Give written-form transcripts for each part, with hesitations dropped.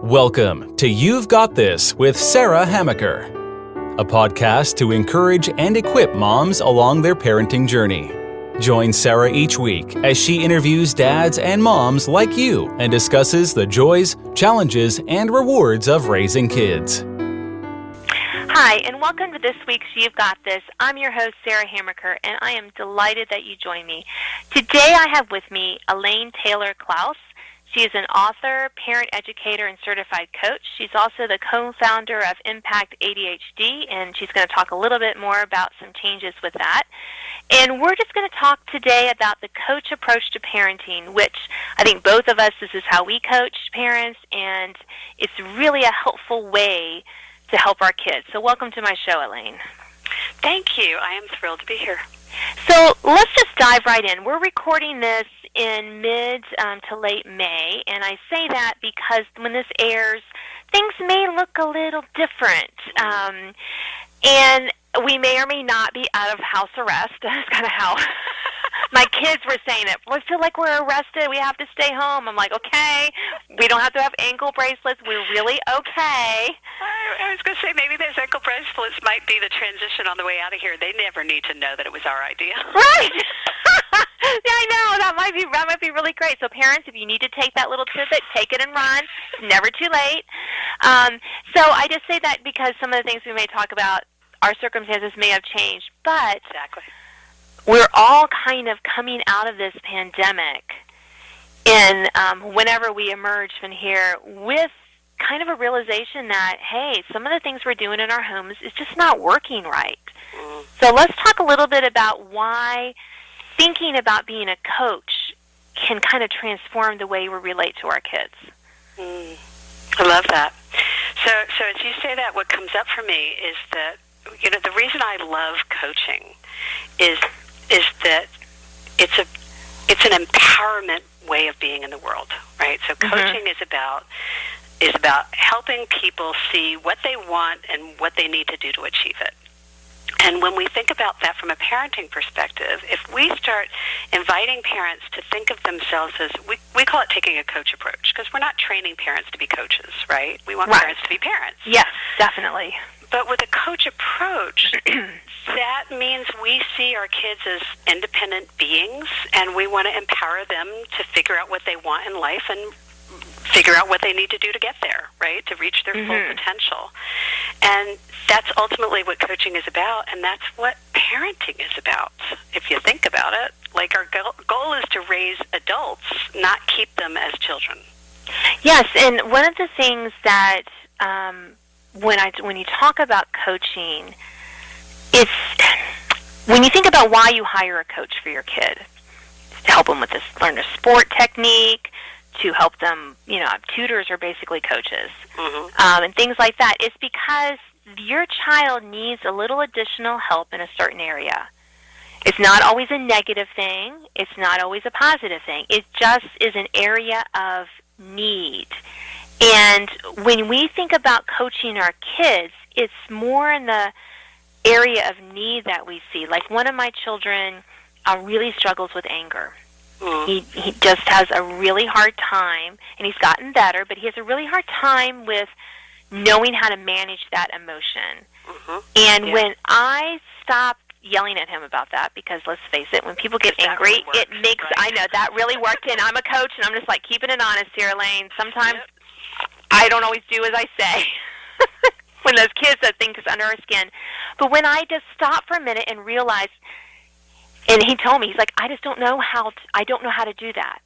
Welcome to You've Got This with Sarah Hamaker, a podcast to encourage and equip moms along their parenting journey. Join Sarah each week as she interviews dads and moms like you and discusses the joys, challenges, and rewards of raising kids. Hi, and welcome to this week's You've Got This. I'm your host, Sarah Hamaker, and I am delighted that you join me. Today I have with me Elaine Taylor-Klaus. She is an author, parent educator, and certified coach. She's also the co-founder of Impact ADHD, and she's going to talk a little bit more about some changes with that. And we're just going to talk today about the coach approach to parenting, which I think both of us, this is how we coach parents, and it's really a helpful way to help our kids. So welcome to my show, Elaine. Thank you. I am thrilled to be here. So let's just dive right in. We're recording this in mid to late May, and I say that because when this airs, things may look a little different. And we may or may not be out of house arrest. That's kind of how my kids were saying it. We feel like we're arrested. We have to stay home. I'm like, okay, we don't have to have ankle bracelets. We're really okay. I was going to say maybe those ankle bracelets might be the transition on the way out of here. They never need to know that it was our idea. Right. Yeah, I know. That might be really great. So parents, if you need to take that little tidbit, take it and run. It's never too late. So I just say that because some of the things we may talk about, our circumstances may have changed, but Exactly. We're all kind of coming out of this pandemic, and whenever we emerge from here with kind of a realization that, hey, some of the things we're doing in our homes is just not working right. So let's talk a little bit about why thinking about being a coach can kind of transform the way we relate to our kids. I love that. So as you say that, what comes up for me is that, the reason I love coaching is that it's an empowerment way of being in the world, right? So coaching is about helping people see what they want and what they need to do to achieve it. And when we think about that from a parenting perspective, if we start inviting parents to think of themselves as, we call it taking a coach approach, because we're not training parents to be coaches, right? We want parents to be parents. Yes, definitely. But with a coach approach, that means we see our kids as independent beings, and we want to empower them to figure out what they want in life and figure out what they need to do to get there, right, to reach their full potential. And that's ultimately what coaching is about, and that's what parenting is about, if you think about it. Like, our goal is to raise adults, not keep them as children. Yes, and one of the things that when you talk about coaching, it's when you think about why you hire a coach for your kid, to help them with this, learn a sport technique, to help them, have tutors or basically coaches, and things like that. It's because your child needs a little additional help in a certain area. It's not always a negative thing. It's not always a positive thing. It just is an area of need. And when we think about coaching our kids, it's more in the area of need that we see. Like, one of my children really struggles with anger. He just has a really hard time, and he's gotten better, but he has a really hard time with knowing how to manage that emotion. And when I stopped yelling at him about that, because let's face it, when people get angry, really works, it makes, right? I know, that really worked, and I'm a coach, and I'm just like, keeping it honest here, Elaine. Sometimes I don't always do as I say when those kids, that thing is under our skin. But when I just stopped for a minute and realized, and he told me, he's like, I don't know how to do that.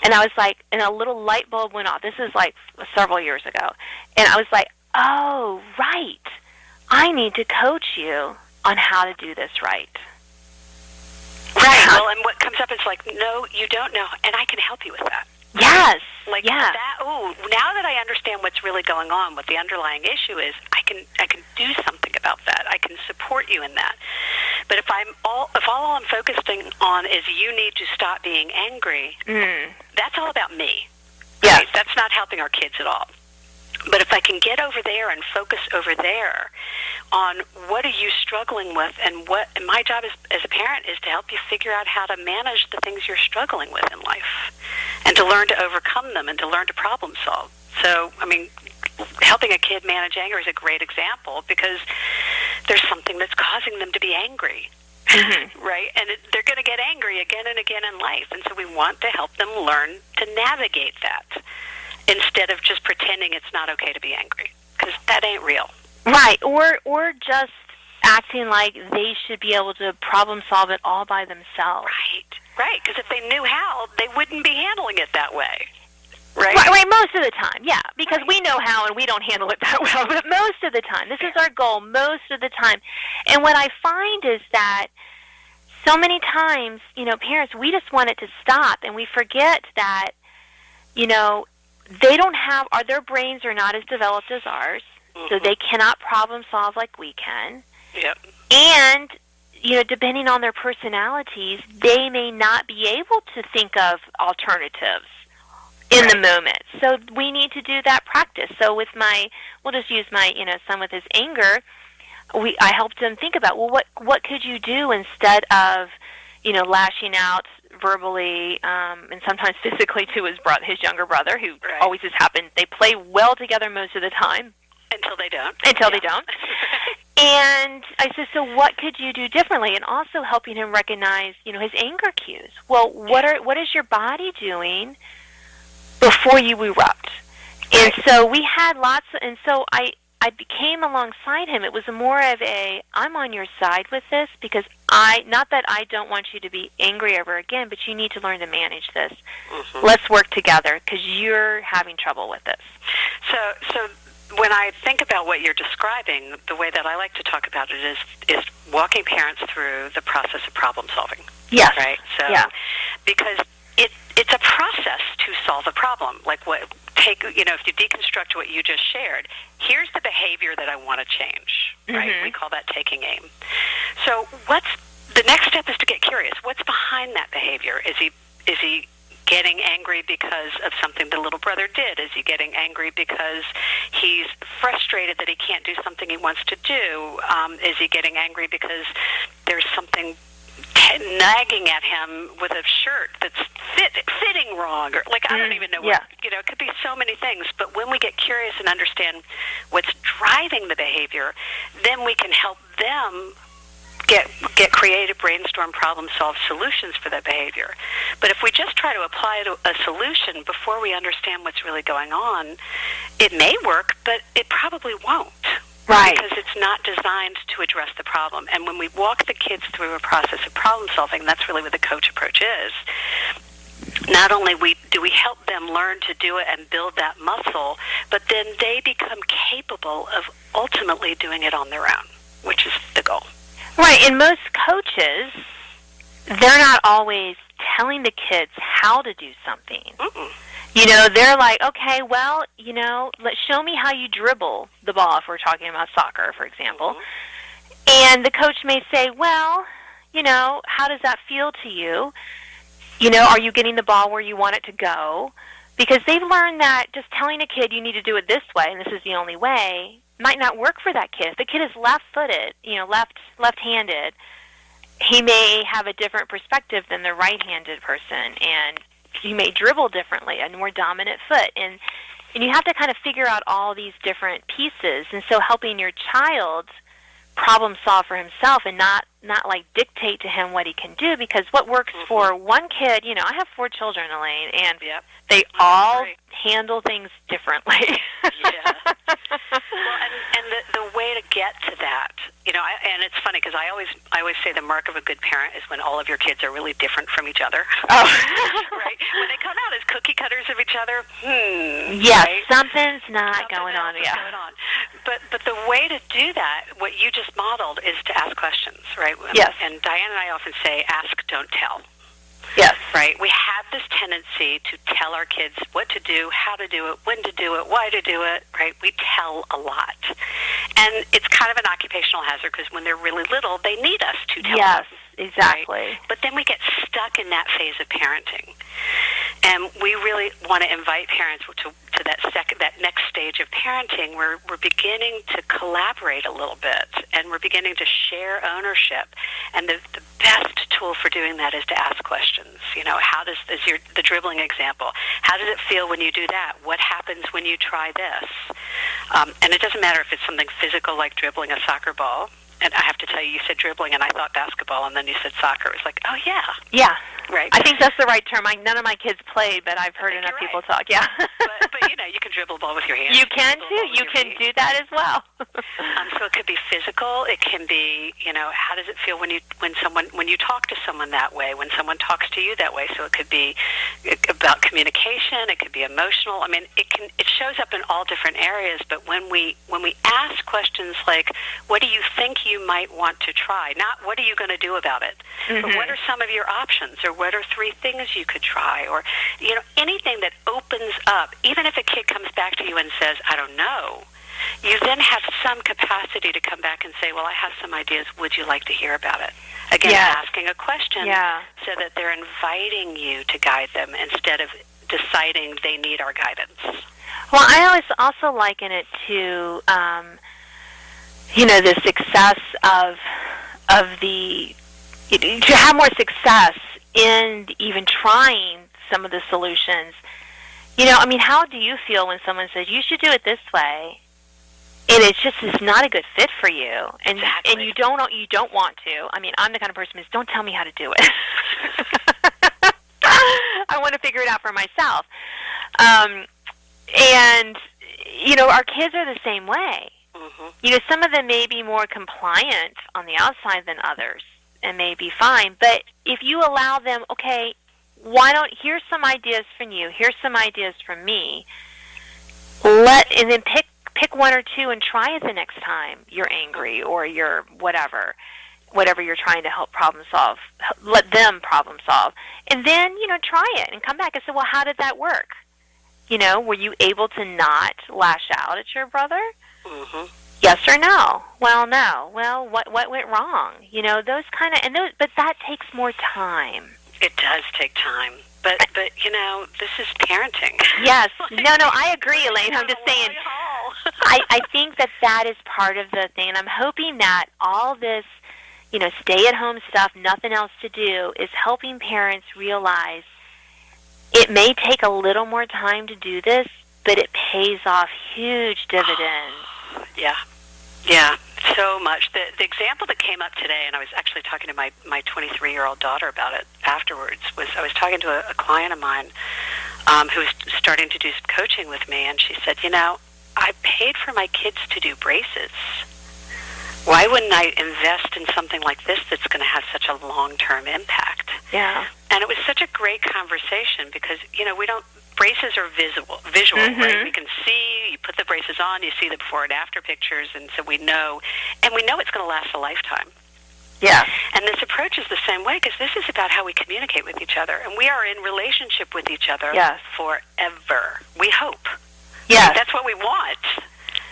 And I was like, and a little light bulb went off. This is like several years ago. And I was like, oh, right. I need to coach you on how to do this right. Right. Well, and what comes up is like, no, you don't know, and I can help you with that. Yes. Like yeah. that. Oh, now that I understand what's really going on, what the underlying issue is, I can do something about that. I can support you in that. But if all I'm focusing on is you need to stop being angry, that's all about me. Yes. Right? That's not helping our kids at all. But if I can get over there and focus over there on what are you struggling with, and my job as a parent is to help you figure out how to manage the things you're struggling with in life and to learn to overcome them and to learn to problem solve. So, I mean, helping a kid manage anger is a great example because there's something that's causing them to be angry, right? And they're going to get angry again and again in life, and so we want to help them learn to navigate that instead of just pretending it's not okay to be angry, because that ain't real. Right, or just acting like they should be able to problem solve it all by themselves. Right, because if they knew how, they wouldn't be handling it that way. Right, most of the time, yeah, because we know how and we don't handle it that well, but most of the time. This is our goal most of the time. And what I find is that so many times, parents, we just want it to stop, and we forget that, they don't have, their brains are not as developed as ours, so they cannot problem solve like we can. Yep. And, depending on their personalities, they may not be able to think of alternatives in the moment. So we need to do that practice. So with we'll just use my, son with his anger, I helped him think about, well, what could you do instead of, lashing out verbally and sometimes physically to his younger brother, who always has happened. They play well together most of the time. Until they don't. They don't. And I said, so what could you do differently? And also helping him recognize, his anger cues. Well, what is your body doing before you erupt? And so we had and so I became alongside him. It was more of I'm on your side with this, because not that I don't want you to be angry ever again, but you need to learn to manage this. Let's work together, because you're having trouble with this. So when I think about what you're describing, the way that I like to talk about it is walking parents through the process of problem solving. Yes. Right? So, because it's a process to solve a problem. Like if you deconstruct what you just shared, here's the behavior that I want to change, right? We call that taking aim. So the next step is to get curious. What's behind that behavior? Is he getting angry because of something the little brother did? Is he getting angry because he's frustrated that he can't do something he wants to do? Is he getting angry because there's something nagging at him with a shirt that's fitting wrong, or I don't even know what, it could be so many things. But when we get curious and understand what's driving the behavior, then we can help them get creative, brainstorm, problem solve solutions for that behavior. But if we just try to apply a solution before we understand what's really going on, it may work, but it probably won't. Right. Because it's not designed to address the problem. And when we walk the kids through a process of problem solving, that's really what the coach approach is. Not only do we help them learn to do it and build that muscle, but then they become capable of ultimately doing it on their own, which is the goal. Right, and most coaches, they're not always telling the kids how to do something. They're like, okay, well, show me how you dribble the ball, if we're talking about soccer, for example. And the coach may say, well, how does that feel to you? Are you getting the ball where you want it to go? Because they've learned that just telling a kid you need to do it this way, and this is the only way, might not work for that kid. If the kid is left-footed, left-handed, he may have a different perspective than the right-handed person, and he may dribble differently, a more dominant foot. And you have to kind of figure out all these different pieces. And so helping your child problem solve for himself and not dictate to him what he can do, because what works for one kid, I have 4 children, Elaine, and they all handle things differently. Well, and the way to get to that, and it's funny because I always say the mark of a good parent is when all of your kids are really different from each other. Oh. Right? When they come out as cookie cutters of each other, yes, right? something's not going on. Going on. But the way to do that, what you just modeled, is to ask questions, right? Yes. And Diane and I often say, ask, don't tell. Yes. Right? We have this tendency to tell our kids what to do, how to do it, when to do it, why to do it, right? We tell a lot. And it's kind of an occupational hazard because when they're really little, they need us to tell them. Yes, exactly. Right? But then we get stuck in that phase of parenting. And we really want to invite parents to that next stage of parenting where we're beginning to collaborate a little bit, and we're beginning to share ownership. And the best tool for doing that is to ask questions. How does the dribbling example? How does it feel when you do that? What happens when you try this? And it doesn't matter if it's something physical like dribbling a soccer ball. And I have to tell you, you said dribbling, and I thought basketball, and then you said soccer. It was like, oh, yeah. Yeah. Right. I think that's the right term. None of my kids played, but I've heard enough people talk. Yeah. but you can dribble a ball with your hands. You can, too. You can do that as well. So it could be physical. It can be, how does it feel when you talk to someone that way, when someone talks to you that way? So it could be about communication. It could be emotional. I mean, it shows up in all different areas, but when we ask questions like, what do you think you might want to try? Not what are you going to do about it, but what are some of your options, or what are 3 things you could try, or anything that opens up. Even if a kid comes back to you and says, I don't know, you then have some capacity to come back and say, well, I have some ideas. Would you like to hear about it? Again, asking a question so that they're inviting you to guide them instead of deciding they need our guidance. Well, I always also liken it to the success of to have more success in even trying some of the solutions. How do you feel when someone says, you should do it this way, and it's not a good fit for you, and exactly. and you don't want to? I'm the kind of person who says, don't tell me how to do it. I want to figure it out for myself. And our kids are the same way. Mm-hmm. Some of them may be more compliant on the outside than others, and may be fine. But if you allow them, okay, here's some ideas from you, here's some ideas from me, and then pick 1 or 2 and try it the next time you're angry or you're whatever you're trying to help problem solve. Let them problem solve. And then, try it and come back and say, well, how did that work? Were you able to not lash out at your brother? Mm-hmm. Yes or no? Well, no. Well, what went wrong? Those kind of, but that takes more time. It does take time. But this is parenting. Yes. No, I agree, Elaine. I'm just saying, I think that is part of the thing. And I'm hoping that all this, stay-at-home stuff, nothing else to do, is helping parents realize it may take a little more time to do this, but it pays off huge dividends. Yeah, so much. The example that came up today, and I was actually talking to my 23-year-old daughter about it afterwards, was I was talking to a client of mine who was starting to do some coaching with me, and she said, I paid for my kids to do braces. Why wouldn't I invest in something like this that's going to have such a long-term impact? Yeah. And it was such a great conversation because, braces are visual, mm-hmm. right? We can see, you put the braces on, you see the before and after pictures, and so we know it's going to last a lifetime. Yeah. And this approach is the same way because this is about how we communicate with each other, and we are in relationship with each other forever. We hope. Yes. That's what we want.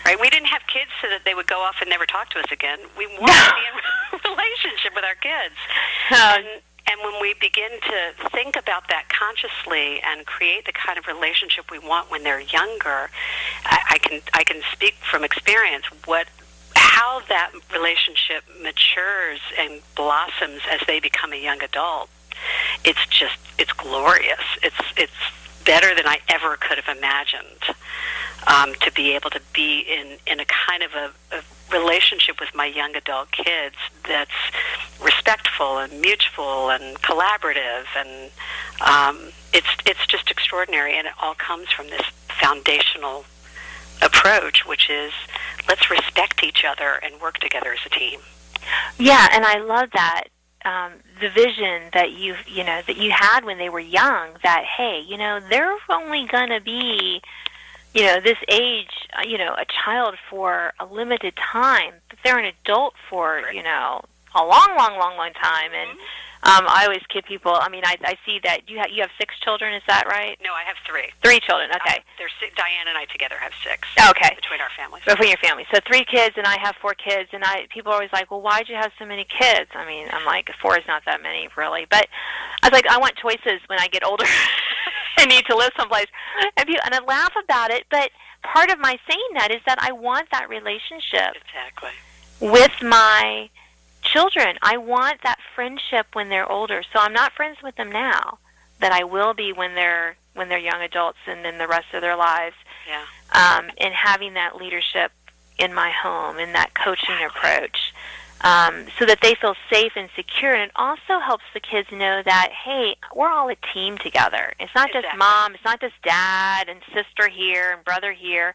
Right? We didn't have kids so that they would go off and never talk to us again. We want to be in relationship with our kids. And when we begin to think about that consciously and create the kind of relationship we want when they're younger, I can speak from experience how that relationship matures and blossoms as they become a young adult. It's glorious. It's better than I ever could have imagined. To be able to be in a kind of a relationship with my young adult kids that's respectful and mutual and collaborative, and it's just extraordinary, and it all comes from this foundational approach, which is let's respect each other and work together as a team. Yeah, and I love that. The vision that you had when they were young, that hey, they're only going to be this age, a child for a limited time, but they're an adult for, a long time. And I always kid people. I see that you have 6 children. Is that right? No, I have 3. 3 children. Okay. There's 6. Diane and I together have 6. Okay. Between our families. Between your families. So 3 kids, and I have 4 kids. And people are always like, well, why'd you have so many kids? I'm like, 4 is not that many, really. But I was like, I want choices when I get older. I need to live someplace. And I laugh about it, but part of my saying that is that I want that relationship Exactly. with my children. I want that friendship when they're older. So I'm not friends with them now, that I will be when they're young adults and then the rest of their lives. Yeah. And having that leadership in my home and that coaching approach, so that they feel safe and secure. And it also helps the kids know that, hey, we're all a team together. It's not just mom, it's not just dad and sister here and brother here.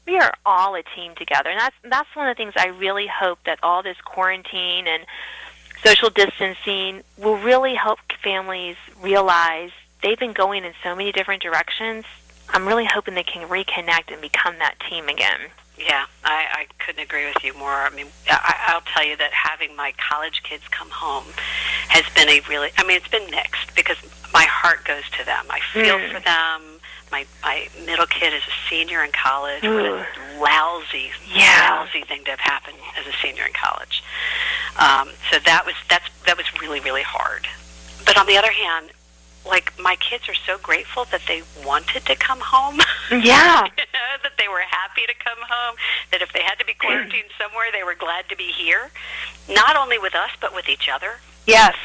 We are all a team together. And that's one of the things I really hope that all this quarantine and social distancing will really help families realize they've been going in so many different directions. I'm really hoping they can reconnect and become that team again. Yeah, I couldn't agree with you more. I mean, I'll tell you that having my college kids come home has been it's been mixed, because my heart goes to them. I feel for them. My middle kid is a senior in college. What a lousy thing to have happened as a senior in college. So that was really, really hard. But on the other hand, like, my kids are so grateful that they wanted to come home. Yeah. That they were happy to come home, that if they had to be quarantined somewhere, they were glad to be here, not only with us, but with each other. Yes.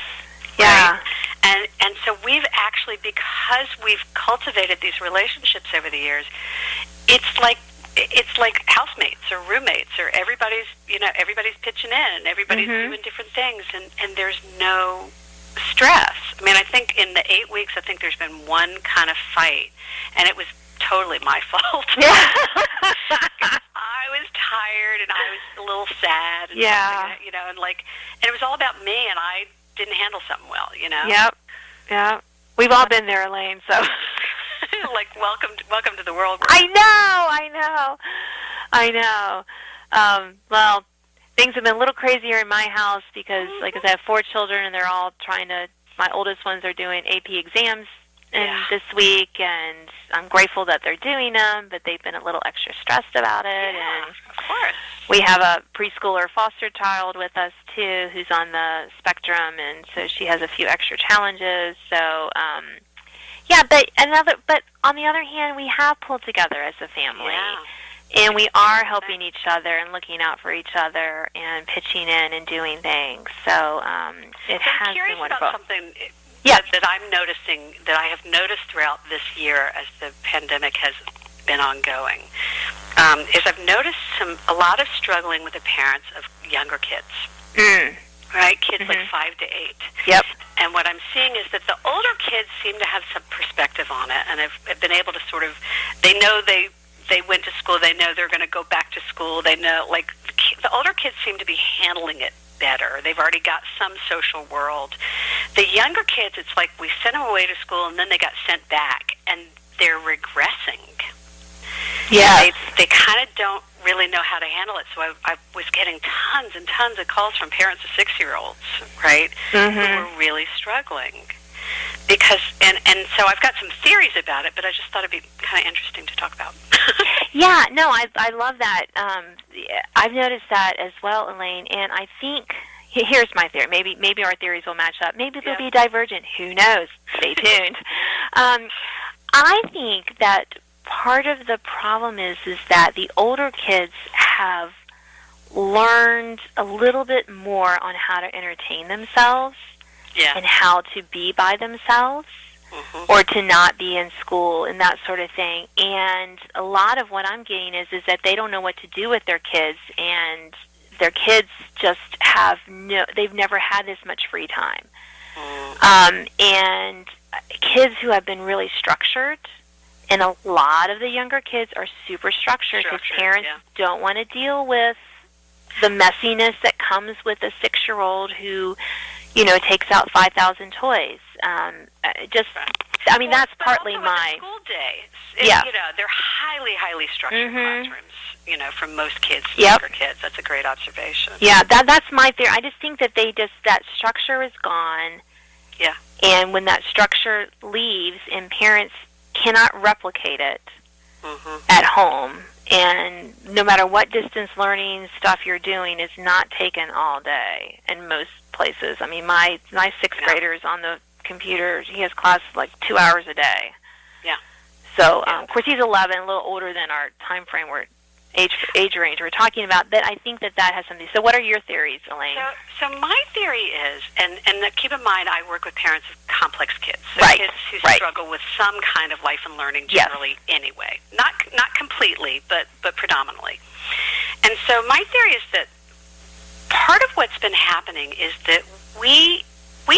Yeah. Right? And so we've actually, because we've cultivated these relationships over the years, it's like housemates or roommates, or everybody's pitching in, and everybody's doing different things, and there's no stress. I mean, I think in the 8 weeks, I think there's been one kind of fight, and it was totally my fault. Yeah. I was tired, and I was a little sad, and and it was all about me, and I didn't handle something well, Yep. Yeah. We've all been there, Elaine, so. Like, welcome to the world. I know. Well, things have been a little crazier in my house because, like I said, I have 4 children, and they're all my oldest ones are doing AP exams this week, and I'm grateful that they're doing them, but they've been a little extra stressed about it. Yeah, and of course. We have a preschooler foster child with us, too, who's on the spectrum, and so she has a few extra challenges. So, but on the other hand, we have pulled together as a family. Yeah. And we are helping each other and looking out for each other and pitching in and doing things. So it has been wonderful. I'm curious about something that I'm noticing, that I have noticed throughout this year as the pandemic has been ongoing, is I've noticed a lot of struggling with the parents of younger kids. Right? Kids like 5 to 8. Yep. And what I'm seeing is that the older kids seem to have some perspective on it, and have been able to sort of, they know they went to school, they know they're going to go back to school, they know, like, the older kids seem to be handling it better. They've already got some social world. The younger kids, it's like we sent them away to school, and then they got sent back, and they're regressing. Yeah. They kind of don't really know how to handle it. So I was getting tons and tons of calls from parents of 6-year-olds, right, who were really struggling. Because and so I've got some theories about it, but I just thought it'd be kind of interesting to talk about. Yeah, no, I love that. I've noticed that as well, Elaine, and I think here's my theory. Maybe our theories will match up. Maybe they'll be divergent. Who knows? Stay tuned. I think that part of the problem is that the older kids have learned a little bit more on how to entertain themselves. Yeah. And how to be by themselves or to not be in school and that sort of thing. And a lot of what I'm getting is that they don't know what to do with their kids, and their kids just they've never had this much free time. And kids who have been really structured, and a lot of the younger kids are super structured because parents don't want to deal with the messiness that comes with a 6-year-old who takes out 5,000 toys. That's partly my school days. They're highly, highly structured classrooms. For most kids, younger kids. That's a great observation. Yeah, that's my theory. I just think that that structure is gone. Yeah. And when that structure leaves, and parents cannot replicate it at home, and no matter what distance learning stuff you're doing, is not taken all day in most places. I mean, my 6th grader is on the computer. He has class like 2 hours a day. Yeah. So, of course, he's 11, a little older than our time frame age range we're talking about, but I think that has something. So what are your theories, Elaine? So my theory is, and keep in mind, I work with parents of complex kids, so right. kids who right. struggle with some kind of life and learning generally anyway. Not completely, but predominantly. And so my theory is that part of what's been happening is that we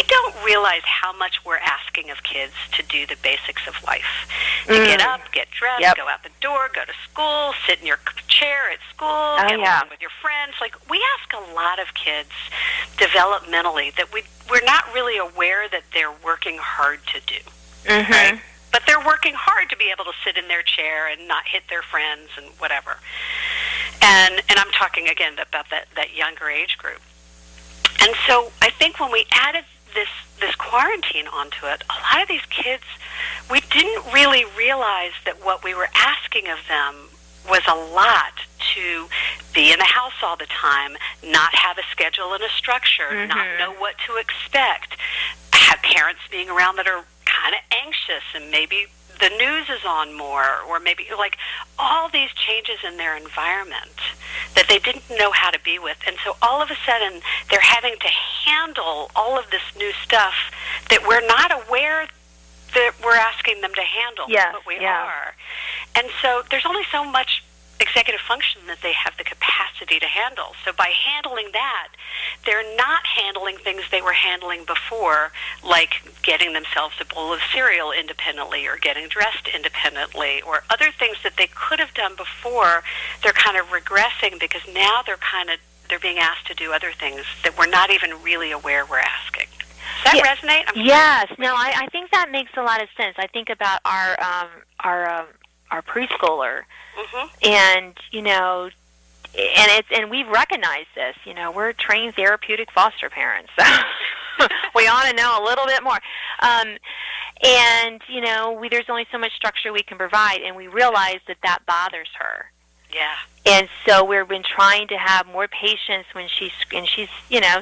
don't realize how much we're asking of kids to do the basics of life. To get up, get dressed, go out the door, go to school, sit in your chair at school, get along with your friends. Like, we ask a lot of kids developmentally that we're not really aware that they're working hard to do. Mm-hmm. Right? But they're working hard to be able to sit in their chair and not hit their friends and whatever. And I'm talking, again, about that younger age group. And so I think when we added this quarantine onto it, a lot of these kids, we didn't really realize that what we were asking of them was a lot: to be in the house all the time, not have a schedule and a structure, not know what to expect, have parents being around that are kind of anxious and maybe the news is on more, or maybe like all these changes in their environment that they didn't know how to be with. And so all of a sudden they're having to handle all of this new stuff that we're not aware that we're asking them to handle, but we are. And so there's only so much executive function that they have the capacity to handle. So by handling that, they're not handling things they were handling before, like getting themselves a bowl of cereal independently or getting dressed independently or other things that they could have done before. They're kind of regressing because now they're being asked to do other things that we're not even really aware we're asking. Does that resonate? Yes. No, I think that makes a lot of sense. I think about our preschooler, and and we've recognized this. We're trained therapeutic foster parents, so we ought to know a little bit more. And there's only so much structure we can provide, and we realize that bothers her. Yeah. And so we've been trying to have more patience when she's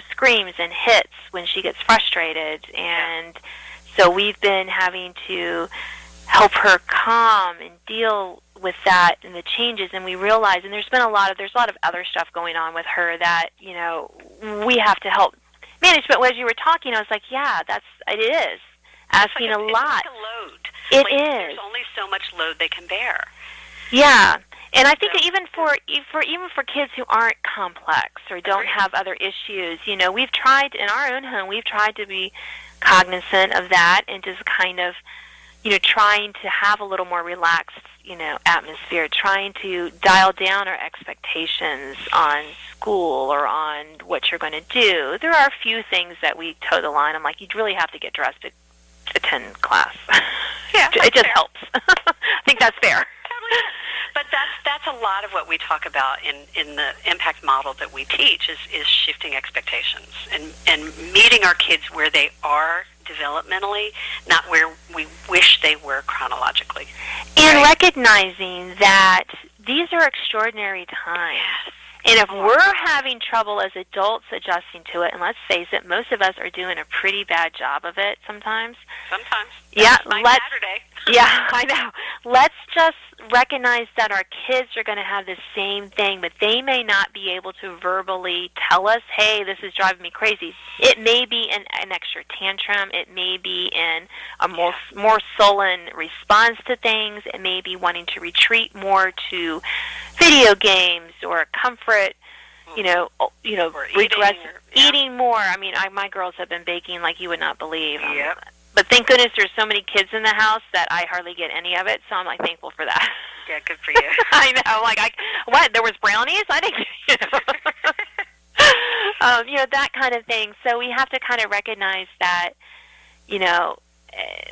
screams and hits when she gets frustrated, and so we've been having to help her calm and deal with that and the changes. And we realize, and there's a lot of other stuff going on with her that we have to help manage. But as you were talking, I was like, it is asking a lot. It's like a load. It is. There's only so much load they can bear. Yeah. And I think that even for kids who aren't complex or don't have other issues, we've tried in our own home, we've tried to be cognizant of that and just kind of trying to have a little more relaxed, atmosphere, trying to dial down our expectations on school or on what you're going to do. There are a few things that we toe the line. I'm like, you really have to get dressed to attend class. Yeah, it just helps. I think that's fair. Totally. But that's a lot of what we talk about in the impact model that we teach is shifting expectations and meeting our kids where they are developmentally, not where we wish they were chronologically. And recognizing that these are extraordinary times. Yes. And if we're having trouble as adults adjusting to it, and let's face it, most of us are doing a pretty bad job of it sometimes. Sometimes. Saturday. Yeah, I know. Let's just recognize that our kids are going to have the same thing, but they may not be able to verbally tell us, hey, this is driving me crazy. It may be an extra tantrum. It may be in a more sullen response to things. It may be wanting to retreat more to video games or comfort, eating more. I mean, my girls have been baking like you would not believe. Yep. But thank goodness there's so many kids in the house that I hardly get any of it, so I'm thankful for that. Yeah, good for you. I know. What? There was brownies? I didn't. That kind of thing. So we have to kind of recognize that,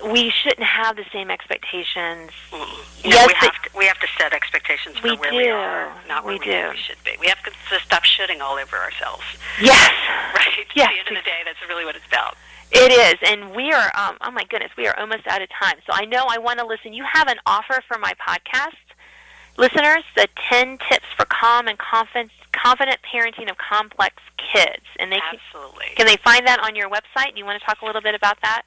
we shouldn't have the same expectations. Yes, we have to set expectations for where we are, not where we think we should be. We have to stop shitting all over ourselves. Yes. Right? Yes. At the end of the day, that's really what it's about. It is, and we are, oh my goodness, we are almost out of time. So I know I want to listen. You have an offer for my podcast listeners, the 10 tips for calm and confident parenting of complex kids. And Absolutely. Can they find that on your website? Do you want to talk a little bit about that?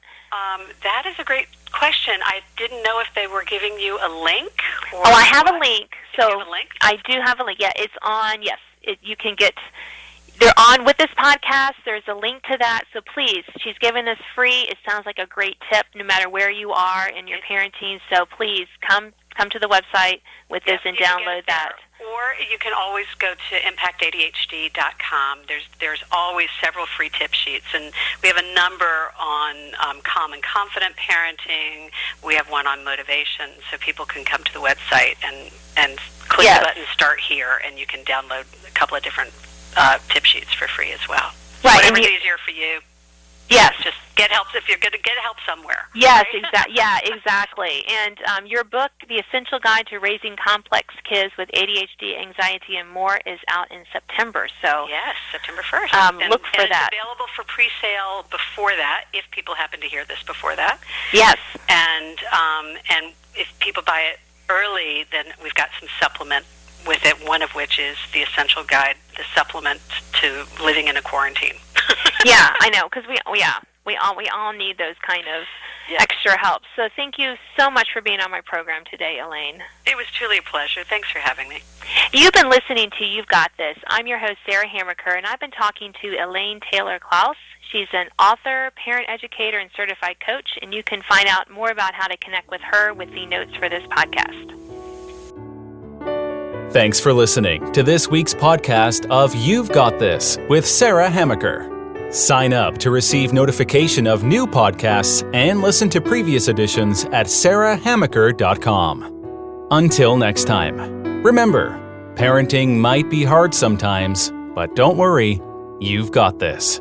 That is a great question. I didn't know if they were giving you a link. Or I have a link. Do you have a link? I do have a link. Yeah, it's on. Yes, you can get. They're on with this podcast. There's a link to that. So please, she's giving this free. It sounds like a great tip, no matter where you are in your parenting. So please come to the website with this and download that. Or you can always go to impactadhd.com. There's always several free tip sheets, and we have a number on calm and confident parenting. We have one on motivation, so people can come to the website and click the button Start Here, and you can download a couple of different tip sheets for free as well. Right. Whatever's easier for you. Yes. Just get help if you're going to get help somewhere. Yes, right? Exactly. And your book, The Essential Guide to Raising Complex Kids with ADHD, Anxiety, and More, is out in September. So yes, September 1st. Look for that. It's available for pre-sale before that, if people happen to hear this before that. Yes. And if people buy it early, then we've got some supplement with it, one of which is the Essential Guide, the supplement to living in a quarantine. Yeah, I know, because we all need those kind of extra help. So thank you so much for being on my program today, Elaine. It was truly a pleasure. Thanks for having me. You've been listening to You've Got This. I'm your host, Sarah Hammaker, and I've been talking to Elaine Taylor-Klaus. She's an author, parent educator, and certified coach, and you can find out more about how to connect with her with the notes for this podcast. Thanks for listening to this week's podcast of You've Got This with Sarah Hammaker. Sign up to receive notification of new podcasts and listen to previous editions at sarahhammaker.com. Until next time, remember, parenting might be hard sometimes, but don't worry, you've got this.